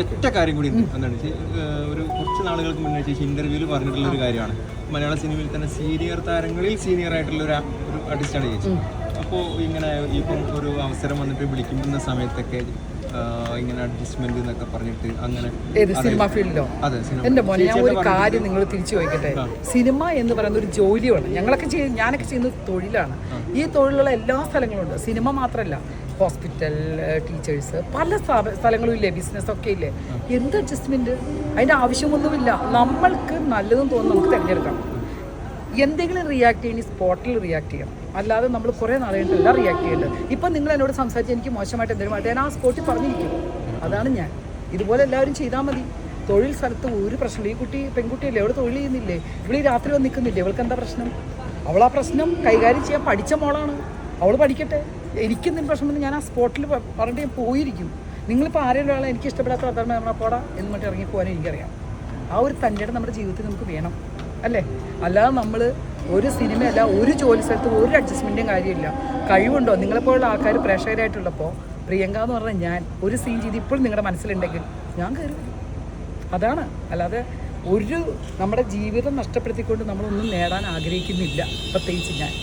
ഒറ്റ കാര്യം കൂടി ഉണ്ട്. എന്താണ് ഒരു കുറച്ച് നാളുകൾക്ക് മുന്നേ ചേച്ചി ഇന്റർവ്യൂവിൽ പറഞ്ഞിട്ടുള്ള ഒരു കാര്യമാണ്. മലയാള സിനിമയിൽ തന്നെ സീനിയർ താരങ്ങളിൽ സീനിയർ ആയിട്ടുള്ള ഒരു ആർട്ടിസ്റ്റാണ് ചേച്ചി. അപ്പോൾ ഇങ്ങനെ ഇപ്പം ഒരു അവസരം വന്നിട്ട് വിളിക്കുന്ന സമയത്തൊക്കെ ഇങ്ങനെ അഡ്ജസ്റ്റ്മെന്റ് എന്നൊക്കെ പറഞ്ഞിട്ട് അങ്ങനെ സിനിമ ഫീൽഡിലോ? അതെ. എന്റെ മോനെ, ഞാൻ ഒരു കാര്യം നിങ്ങൾ തിരിച്ചു ചോദിക്കട്ടെ. സിനിമ എന്ന് പറയുന്ന ഒരു ജോലിയാണ്. ഞാനൊക്കെ ചെയ്യുന്ന തൊഴിലാണ്. ഈ തൊഴിലുള്ള എല്ലാ സ്ഥലങ്ങളും ഉണ്ട്. സിനിമ മാത്രമല്ല, ഹോസ്പിറ്റൽ, ടീച്ചേഴ്സ്, പല സ്ഥലങ്ങളും ഇല്ലേ, ബിസിനസ്സൊക്കെ ഇല്ലേ. എന്ത് അഡ്ജസ്റ്റ്മെന്റ്? അതിൻ്റെ ആവശ്യമൊന്നുമില്ല. നമ്മൾക്ക് നല്ലതെന്ന് തോന്നുന്നു നമുക്ക് തിരഞ്ഞെടുക്കാം. എന്തെങ്കിലും റിയാക്ട് ചെയ്യണി സ്പോട്ടിൽ റിയാക്ട് ചെയ്യണം. അല്ലാതെ നമ്മൾ കുറേ നാളെ കഴിഞ്ഞിട്ടല്ല റിയാക്ട് ചെയ്യേണ്ടത്. ഇപ്പം നിങ്ങൾ എന്നോട് സംസാരിച്ച് എനിക്ക് മോശമായിട്ട് എന്തെങ്കിലും ഞാൻ ആ സ്പോട്ടിൽ പറഞ്ഞിരിക്കും. അതാണ് ഞാൻ. ഇതുപോലെ എല്ലാവരും ചെയ്താൽ മതി. തൊഴിൽ സ്ഥലത്ത് ഒരു പ്രശ്നമില്ല. ഈ കുട്ടി പെൺകുട്ടിയല്ലേ, അവിടെ തൊഴിൽ ചെയ്യുന്നില്ലേ? ഇവിടെ രാത്രി വന്ന് നിൽക്കുന്നില്ലേ? ഇവൾക്ക് എന്താ പ്രശ്നം? അവൾ ആ പ്രശ്നം കൈകാര്യം ചെയ്യാൻ പഠിച്ച മോളാണ്. അവൾ പഠിക്കട്ടെ. എനിക്കെന്തെങ്കിലും പ്രശ്നം ഞാൻ ആ സ്പോട്ടിൽ പറഞ്ഞിട്ട് ഞാൻ പോയിരിക്കും. നിങ്ങളിപ്പോൾ ആരെങ്കിലും ഒരാളെ എനിക്ക് ഇഷ്ടപ്പെടാത്ത അതാണ് നമ്മളെ പോടാ എന്ന് പറഞ്ഞിട്ട് ഇറങ്ങിപ്പോകാനും എനിക്കറിയാം. ആ ഒരു തൻ്റെ നമ്മുടെ ജീവിതത്തിൽ നമുക്ക് വേണം, അല്ലേ? അല്ലാതെ നമ്മൾ ഒരു സിനിമയല്ല, ഒരു ജോലി സ്ഥലത്ത് ഒരു അഡ്ജസ്റ്റ്മെൻറ്റും കാര്യമില്ല. കഴിവുണ്ടോ? നിങ്ങളെപ്പോലുള്ള ആൾക്കാർ പ്രേക്ഷകരായിട്ടുള്ളപ്പോൾ പ്രിയങ്ക എന്ന് പറഞ്ഞാൽ ഞാൻ ഒരു സീൻ ചെയ്ത് ഇപ്പോഴും നിങ്ങളുടെ മനസ്സിലുണ്ടെങ്കിൽ ഞാൻ കയറി വരും. അതാണ്. അല്ലാതെ നമ്മുടെ ജീവിതം നഷ്ടപ്പെടുത്തിക്കൊണ്ട് നമ്മളൊന്നും നേടാൻ ആഗ്രഹിക്കുന്നില്ല, പ്രത്യേകിച്ച് ഞാൻ.